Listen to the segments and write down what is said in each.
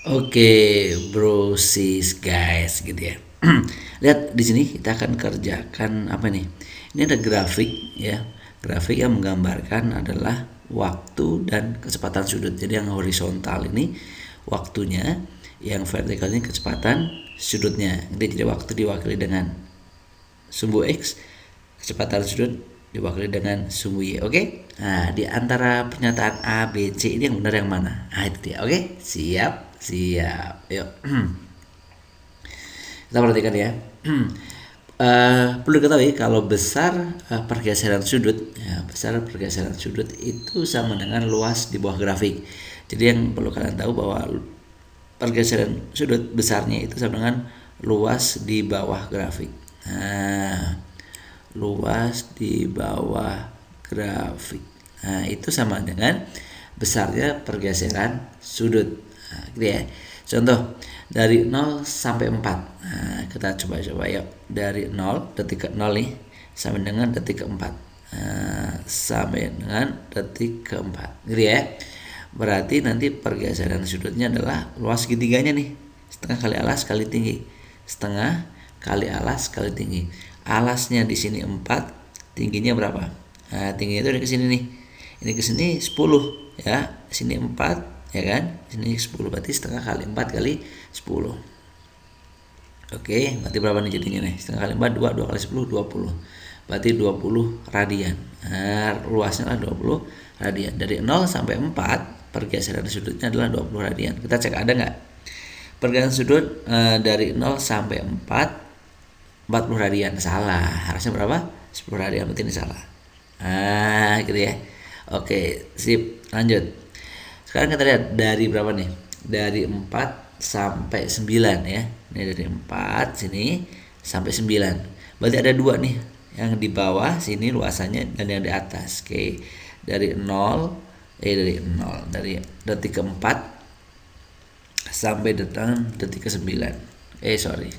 Oke, bro, sis, guys, gitu ya. Lihat di sini kita akan kerjakan apa nih? Ini ada grafik ya. Grafik yang menggambarkan adalah waktu dan kecepatan sudut. Jadi yang horizontal ini waktunya, yang vertikal ini kecepatan sudutnya. Jadi waktu diwakili dengan sumbu X, kecepatan sudut diwakili dengan sumbu Y. Oke. Nah, di antara pernyataan A, B, C ini yang benar yang mana? Nah, itu dia. Oke. Siap, siap. Yuk. Kita perhatikan ya. Perlu diketahui kalau besar pergeseran sudut, ya, besar pergeseran sudut itu sama dengan luas di bawah grafik. Jadi yang perlu kalian tahu bahwa pergeseran sudut besarnya itu sama dengan luas di bawah grafik. Nah, luas di bawah grafik. Nah, itu sama dengan besarnya pergeseran sudut. Nah, gitu ya. Contoh dari 0 sampai 4. Nah, kita coba-coba yuk. Dari 0 detik ke 0 nih sampai dengan detik keempat. Nah, sampai dengan detik keempat. Gitu ya. Berarti nanti pergeseran sudutnya adalah luas segitiganya nih. Setengah kali alas kali tinggi. Setengah kali alas kali tinggi. Alasnya di sini 4, tingginya berapa? Nah, tingginya itu ke sini nih. Ini ke sini 10 ya. Sini 4 ya kan? Sini 10 berarti setengah kali 4 kali 10. Oke, berarti berapa nih jadinya nih? Setengah kali 4 2 kali 10 20. Berarti 20 radian. Nah, luasnya adalah 20 radian. Dari 0 sampai 4 pergeseran sudutnya adalah 20 radian. Kita cek ada nggak? Pergeseran sudut dari 0 sampai 40 radian. Salah. Harusnya berapa? 10 radian. Berarti ini salah. Ah, gitu ya. Oke, sip. Lanjut. Sekarang kita lihat dari berapa nih? Dari 4 sampai 9 ya. Ini dari 4 sini sampai 9. Berarti ada dua nih. Yang di bawah sini luasannya dan yang di atas. Oke. Dari 0 dari detik keempat sampai dengan detik ke-9. Sorry.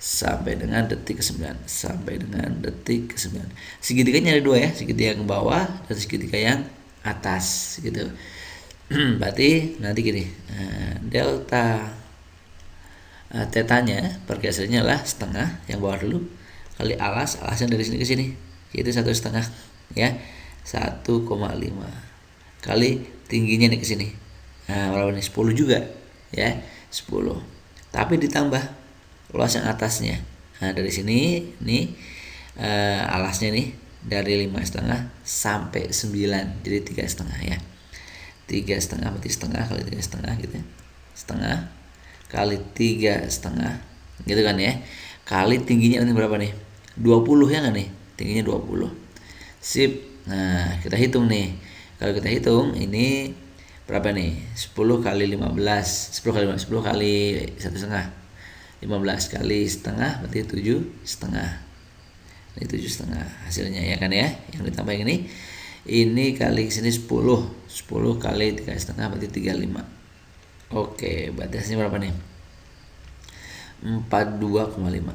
Sampai dengan detik ke-9. Sampai dengan detik ke-9. Segitiganya ada dua ya, segitiga yang ke bawah dan segitiga yang atas gitu. Berarti nanti gini, delta tetanya pergeserannya adalah setengah yang bawah dulu kali alasnya dari sini ke sini, yaitu 1,5 ya, 1,5 kali tingginya nih ke sini. Nah, berapa nih? 10 juga ya, 10. Tapi ditambah luas yang atasnya. Nah, dari sini nih alasnya nih dari 5,5 sampai 9, jadi 3,5 ya. 3,5 berarti setengah kali 3,5 gitu ya. Setengah kali 3,5 gitu kan ya. Kali tingginya ini berapa nih? 20 ya kan nih? Tingginya 20. Sip. Nah, kita hitung nih. Kalau kita hitung ini berapa nih? 10 kali 15. 10 kali 15, 10 kali 1,5. 15 kali setengah berarti 7,5. Ini 7,5 hasilnya ya kan ya. Yang ditambah ini kali sini 10 kali 3,5 berarti 35. Oke, berarti hasilnya berapa nih? 42,5.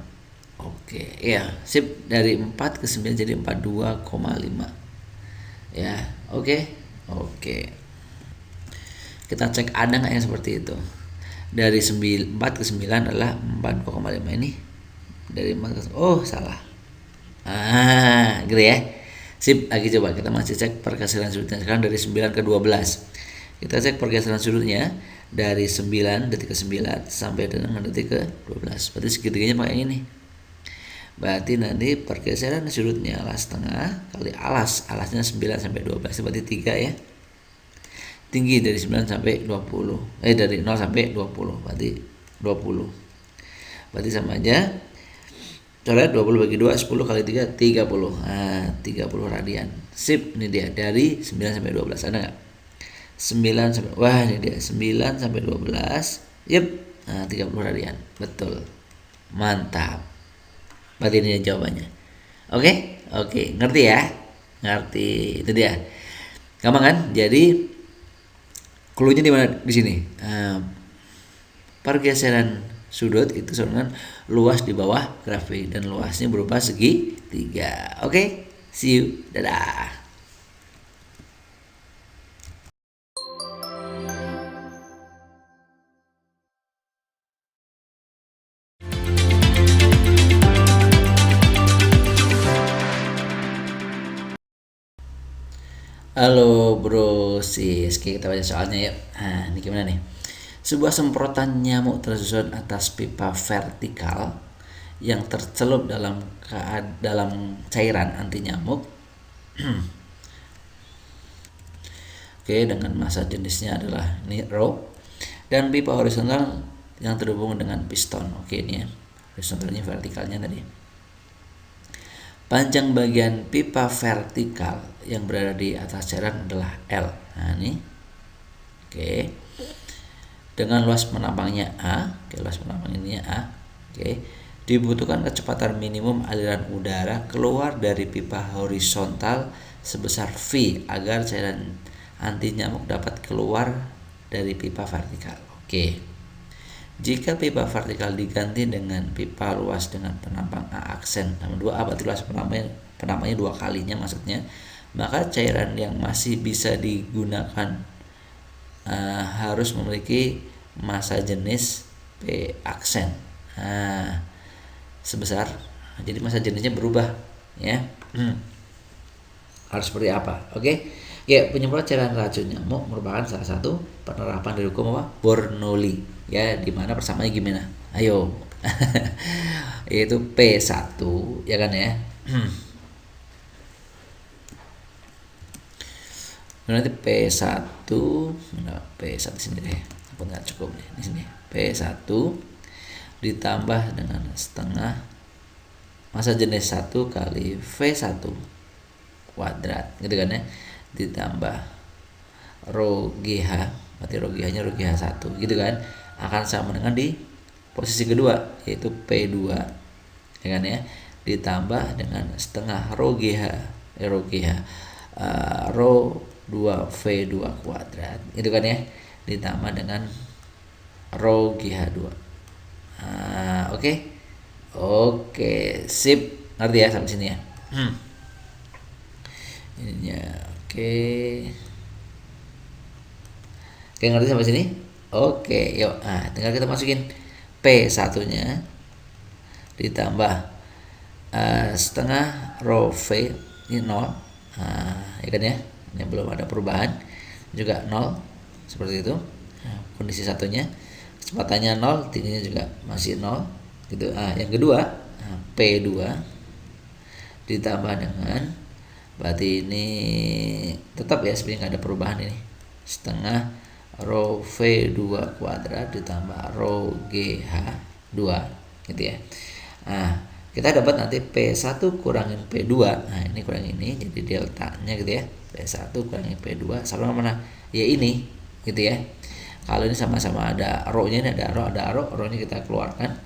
Oke, ya sip. Dari 4 ke 9 jadi 42,5 ya. Oke, kita cek ada nggak yang seperti itu. Dari 4 ke 9 adalah 42,5 ini. Dari 4 ke, oh salah. Gitu ya. Sip, lagi coba kita masih cek pergeseran sudutnya. Sekarang dari 9 ke 12. Kita cek pergeseran sudutnya dari 9 detik ke 9 sampai dengan detik ke 12. Berarti segitiganya pakai ini. Berarti nanti pergeseran sudutnya alas setengah kali alasnya 9 sampai 12 berarti 3 ya. Tinggi dari 9 sampai 20. Dari 0 sampai 20 berarti 20. Berarti sama aja. Coret 20 bagi 2, 10 kali 3, 30. Nah, 30 radian. Sip, ini dia. Dari 9 sampai 12. Ada nggak? 9 sampai, wah ini dia. 9 sampai 12. Yep. Nah, 30 radian. Betul. Mantap. Berarti ini jawabannya. Oke. Ngerti ya? Ngerti. Itu dia. Gampang kan? Jadi, clue-nya di mana? Di sini. Pergeseran sudut itu sama dengan luas di bawah grafik dan luasnya berupa segitiga. See you. Dadah. Halo bro sis, oke, kita baca soalnya yuk. Nah, ini gimana nih? Sebuah semprotan nyamuk tersusun atas pipa vertikal yang tercelup dalam cairan anti nyamuk. Oke, dengan massa jenisnya adalah ini row, dan pipa horizontal yang terhubung dengan piston. Oke, ini ya. Horizontalnya, vertikalnya tadi. Panjang bagian pipa vertikal yang berada di atas cairan adalah L. Nah, ini. Oke. Dengan luas penampangnya A, oke, luas penampang ini A. Oke. Dibutuhkan kecepatan minimum aliran udara keluar dari pipa horizontal sebesar V agar cairan anti nyamuk dapat keluar dari pipa vertikal. Oke. Jika pipa vertikal diganti dengan pipa luas dengan penampang A aksen, nama 2A berarti luas penampangnya 2 kalinya maksudnya, maka cairan yang masih bisa digunakan harus memiliki massa jenis P aksen sebesar, jadi massa jenisnya berubah ya. Harus seperti apa? Oke. Ya, penyemprot cairan racun nyamuk merupakan salah satu penerapan dari hukum apa? Bernoulli. Ya, di mana persamaannya gimana? Ayo. Yaitu P1, ya kan ya. Nanti P1, P1 sini deh. Apa enggak cukup nih di sini. P1 ditambah dengan setengah massa jenis 1 kali V1 kuadrat, gitu kan ya, ditambah rho GH, berarti rho GH nya rho GH 1, gitu kan, akan sama dengan di posisi kedua yaitu P2, ya kan ya, ditambah dengan setengah rho GH rho 2V2 kuadrat, gitu kan ya, ditambah dengan rho GH2. Oke, sip, ngerti ya sampai sini ya. Ininya oke, ngerti sampai sini? Oke, yuk. Nah, tinggal kita masukin P1 nya ditambah setengah rho V ini 0, ya kan ya, ini belum ada perubahan, juga 0 seperti itu. Kondisi satunya, kecepatannya 0, tingginya juga masih 0 gitu. Yang kedua, P2 ditambah dengan, berarti ini tetap ya, sebenarnya nggak ada perubahan ini, setengah rho V2 kuadrat ditambah rho GH2, gitu ya. Kita dapat nanti P1 kurangin P2. Nah, ini kurang ini, jadi deltanya gitu ya. P1 kurangin P2 sama mana? Ya ini, gitu ya. Kalau ini sama-sama ada rho-nya, ini ada rho-nya kita keluarkan.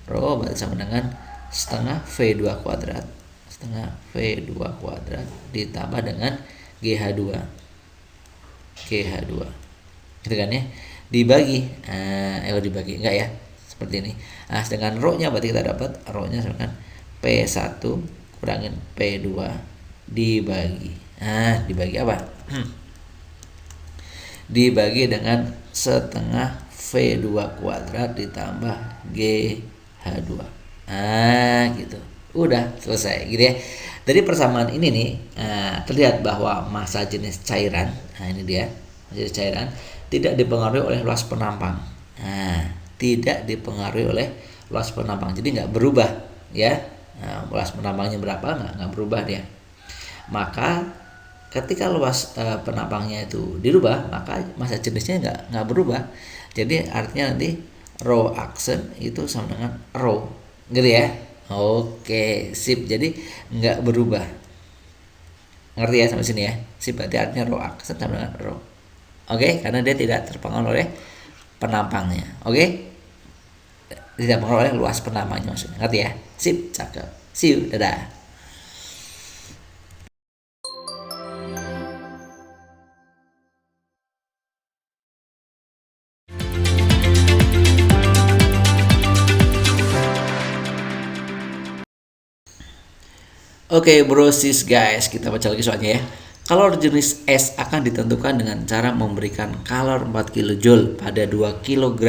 Rho berarti sama dengan setengah V2 kuadrat. Setengah V2 kuadrat ditambah dengan GH2 gitu kan ya, dibagi dibagi enggak ya, seperti ini. Sedangkan rho-nya berarti kita dapat rho-nya sama dengan P1 kurangin P2 dibagi dibagi apa? Dibagi dengan setengah V2 kuadrat ditambah GH2. Gitu. Udah selesai gitu ya. Dari persamaan ini nih terlihat bahwa massa jenis cairan, ini dia, massa jenis cairan tidak dipengaruhi oleh luas penampang. Tidak dipengaruhi oleh luas penampang, jadi nggak berubah ya. Luas penampangnya berapa nggak berubah dia. Maka ketika luas penampangnya itu dirubah, maka massa jenisnya nggak berubah. Jadi artinya nanti rho aksen itu sama dengan rho, gitu ya. Oke, sip. Jadi nggak berubah. Ngerti ya sampai sini ya? Sip, berarti artinya rho aksen sama dengan rho. Oke, karena dia tidak terpengaruh oleh penampangnya. Oke? Tidak terpengaruh oleh luas penampangnya maksudnya. Ngerti ya? Sip, cakep. See you, dadah. Oke, bro sis guys, kita baca lagi soalnya ya. Kalor jenis S akan ditentukan dengan cara memberikan kalor 4 kJ pada 2 kg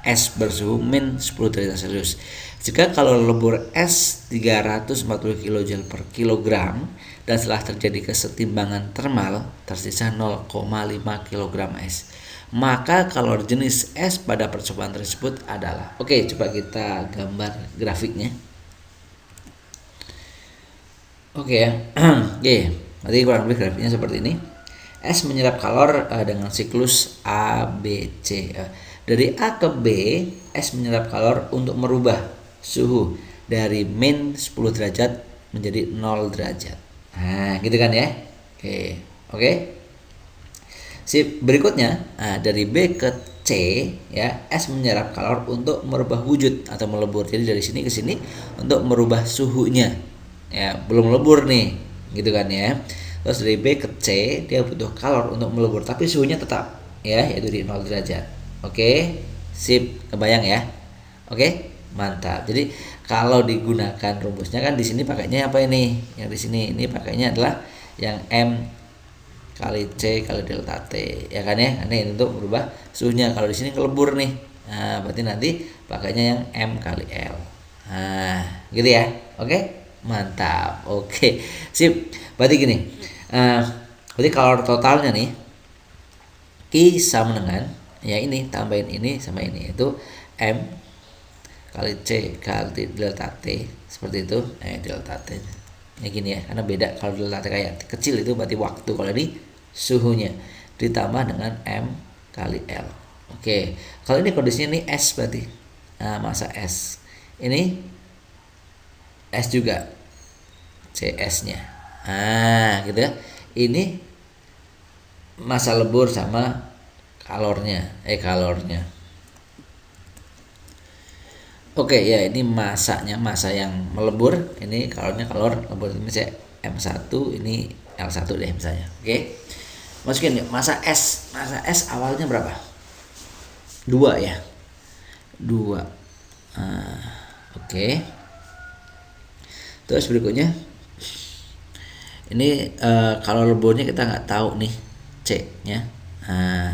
S bersuhu min 10 derajat Celcius. Jika kalori lebur es 340 kJ per kilogram dan setelah terjadi kesetimbangan termal tersisa 0,5 kg es, maka kalori jenis es pada percobaan tersebut adalah. Oke, coba kita gambar grafiknya. Oke ya. Oke, berarti kurang lebih grafiknya seperti ini. Es menyerap kalori dengan siklus A, B, C. Dari A ke B, es menyerap kalori untuk merubah suhu dari min 10 derajat menjadi 0 derajat. Nah, gitu kan ya. Oke. Sip, berikutnya dari B ke C ya, es menyerap kalori untuk merubah wujud atau melebur. Jadi dari sini ke sini untuk merubah suhunya. Ya, belum melebur nih, gitu kan ya. Terus dari B ke C dia butuh kalori untuk melebur tapi suhunya tetap ya, yaitu di 0 derajat. Oke, sip, kebayang ya. Oke, mantap. Jadi kalau digunakan rumusnya kan di sini pakainya apa ini? Yang di sini ini pakainya adalah yang M kali C kali delta T, ya kan ya? Ini untuk merubah suhunya. Kalau di sini kelebur nih. Nah, berarti nanti pakainya yang M kali L. Nah, gitu ya. Oke? Mantap. Oke. Sip. Berarti gini. Berarti kalori totalnya nih I sama dengan ya ini, tambahin ini sama ini, itu M kali C kali delta T, seperti itu. Delta T ya gini ya, karena beda. Kalau delta T kayak kecil itu berarti waktu, kalau ini suhunya, ditambah dengan M kali L. Oke, kalau ini kondisinya ini S berarti masa S ini S juga CS nya gitu ya. Ini masa lebur sama kalornya. Oke ya, ini masanya, masa yang melebur, ini kalornya kalor lebur. Misalnya M1, ini L1 deh misalnya. Oke. Masukin masa S. Masa S awalnya berapa? 2 ya. 2. Oke. Terus berikutnya ini kalau leburnya kita nggak tahu nih C-nya.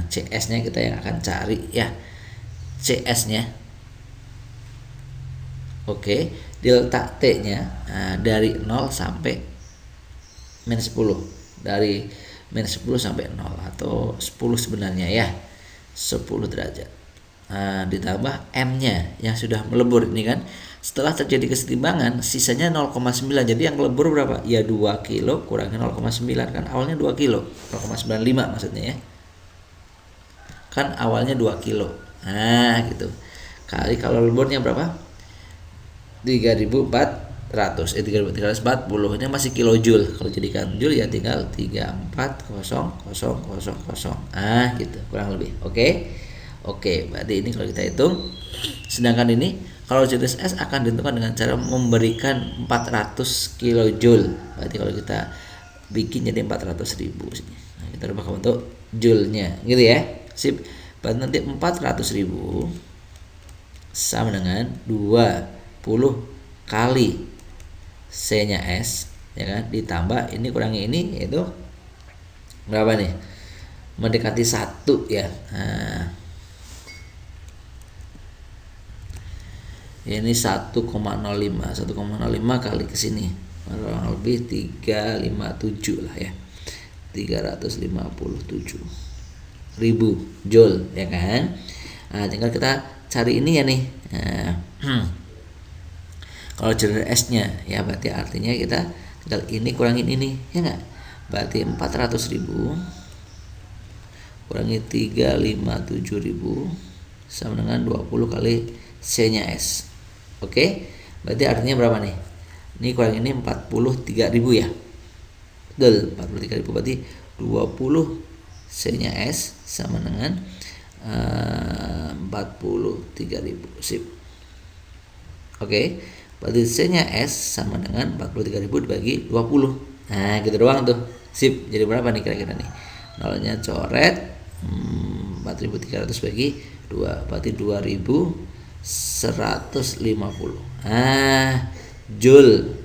CS-nya kita yang akan cari ya. CS-nya. Oke, delta T-nya dari 0 sampai min 10. Dari min 10 sampai 0 atau 10 sebenarnya ya. 10 derajat. Ditambah M-nya yang sudah melebur ini kan. Setelah terjadi kesetimbangan sisanya 0,9. Jadi yang melebur berapa? Ya 2 kilo kurangi 0,9 kan awalnya 2 kilo. 0,95 maksudnya ya. Kan awalnya 2 kilo. Nah, gitu. Kali kalau leburnya berapa? 3.400 3.340. Ini masih kilojoule. Kalau jadikan joule ya tinggal 34000. Gitu kurang lebih. Oke, berarti ini kalau kita hitung. Sedangkan ini kalau jenis S akan ditentukan dengan cara memberikan 400 kilojoule. Berarti kalau kita bikin jadi 400.000 sini. Nah, kita rubah ke bentuk joule-nya, gitu ya. Sip. Berarti nanti 400.000 sama dengan 20 kali C-nya S, ya kan? Ditambah ini kurangi ini, yaitu berapa nih? Mendekati 1 ya. Ini 1,05 kali ke sini kurang lebih 357 lah ya. 357.000 joule ya kan. Tinggal kita cari ini ya nih. Kalau jenis S-nya ya berarti artinya kita tinggal ini kurangin ini ya enggak? Berarti 400.000 kurangi 357.000 sama dengan 20 kali C-nya S. Oke, berarti artinya berapa nih? Ini kurang ini 43.000 ya. Betul, 43.000 berarti 20 C-nya S sama dengan 43.000. Sip. Oke, berarti C-nya S sama dengan 43.000 dibagi 20. Nah, gitu doang tuh. Sip. Jadi berapa nih kira-kira nih? Nolnya coret. 4.300 bagi 2 berarti 2.150. Joule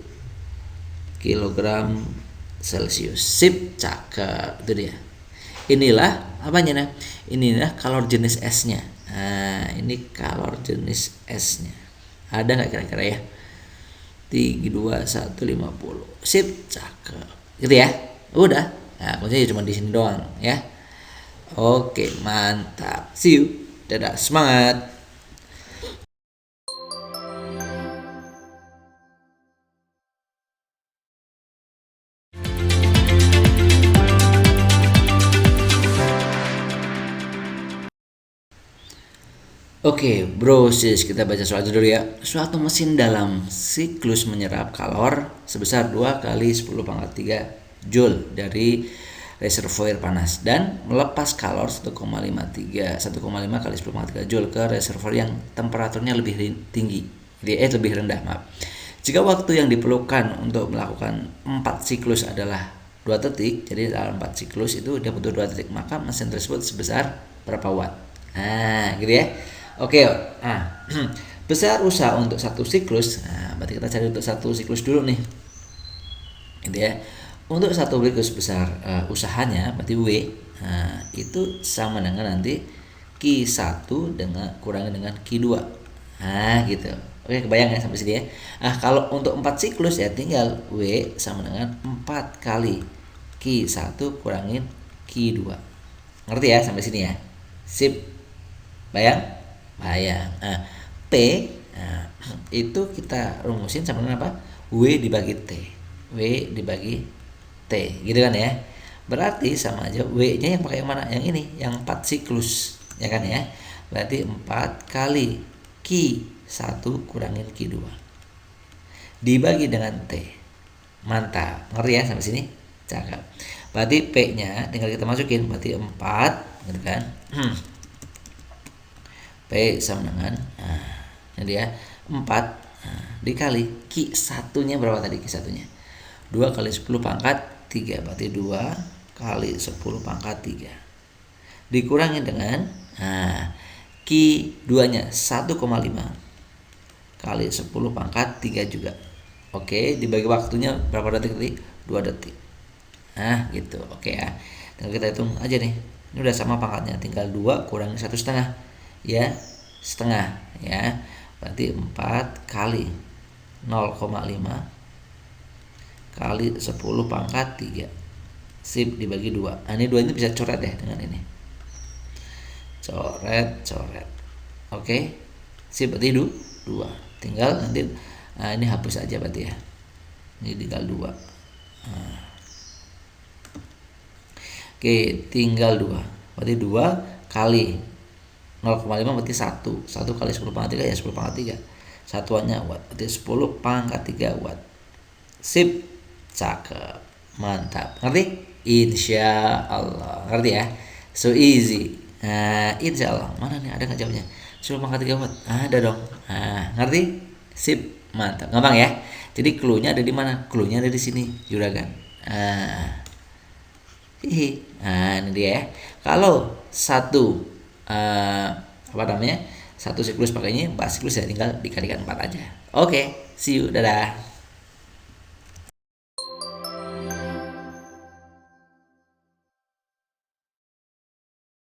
kilogram Celsius. Sip, cakep. Itu dia. Inilah apanya nah? Inilah kalori jenis S-nya. Ini kalori jenis S-nya. Ada nggak kira-kira ya? 3, 2, 1, 50. Sip, cakep. Gitu ya. Udah. Nah, kuncinya cuma di sini doang ya. Oke, mantap. See you. Dadah, semangat. Oke, bro, sis, kita baca soal dulu ya. Suatu mesin dalam siklus menyerap kalor sebesar 2 kali 10 pangkat 3 Joule dari reservoir panas dan melepas kalor 1,5 kali 10 pangkat 3 Joule ke reservoir yang temperaturnya lebih tinggi. Lebih rendah, maaf. Jika waktu yang diperlukan untuk melakukan 4 siklus adalah 2 detik, jadi dalam 4 siklus itu dia butuh 2 detik, maka mesin tersebut sebesar berapa watt? Nah, gitu ya. Oke, nah, besar usaha untuk satu siklus. Nah, berarti kita cari untuk satu siklus dulu nih, gitu ya. Untuk satu siklus besar usahanya, berarti W, nah, itu sama dengan nanti Q1 dengan kurangi dengan Q2. Nah, gitu. Oke, kebayang ya sampai sini ya. Nah, kalau untuk 4 siklus ya tinggal W sama dengan 4 kali Q1 kurangin Q2. Ngerti ya sampai sini ya? Sip. Bayang? Bayang. Nah, P nah, itu kita rumusin sama dengan apa? W dibagi T. W dibagi T. Gitu kan ya. Berarti sama aja W-nya yang pakai yang mana? Yang ini, yang 4 siklus. Ya kan ya. Berarti 4 kali Q1 kurangin Q2 dibagi dengan T. Mantap. Ngerti ya sampai sini? Cakep. Berarti P-nya tinggal kita masukin, berarti 4 gitu kan. P sama dengan ini dia 4 dikali Q1 nya berapa tadi? Q1 nya 2 kali 10 pangkat 3, berarti 2 kali 10 pangkat 3 dikurangi dengan Q2 nya 1,5 kali 10 pangkat 3 juga. Oke, dibagi waktunya berapa detik tadi? 2 detik. Nah gitu. Oke ya, tinggal kita hitung aja nih, ini udah sama pangkatnya, tinggal 2 kurangi 1,5 ya, setengah ya, berarti 4 kali 0,5 kali 10 pangkat 3. Sip, dibagi 2. Nah, ini 2 ini bisa coret ya dengan ini. Coret. Oke. Sip, berarti 2. Tinggal nanti ini hapus aja berarti ya. Ini tinggal 2. Oke, tinggal 2. Berarti 2 kali 0,5 berarti 1 kali 10 pangkat 3 ya 10 pangkat 3, satuannya watt, berarti 10 pangkat 3 watt. Sip, cakep, mantap, ngerti? Insya Allah ngerti ya, so easy. Nah, insya Allah, mana nih, ada nggak jawabnya? 10 pangkat 3 watt, ada dong. Nah, ngerti? Sip, mantap, gampang ya. Jadi clue-nya ada di mana? Clue-nya ada di sini, juragan. Nah, ini dia ya. Kalau satu satu siklus pakainya 4 siklus ya, tinggal dikalikan 4 aja. Oke, see you, dadah.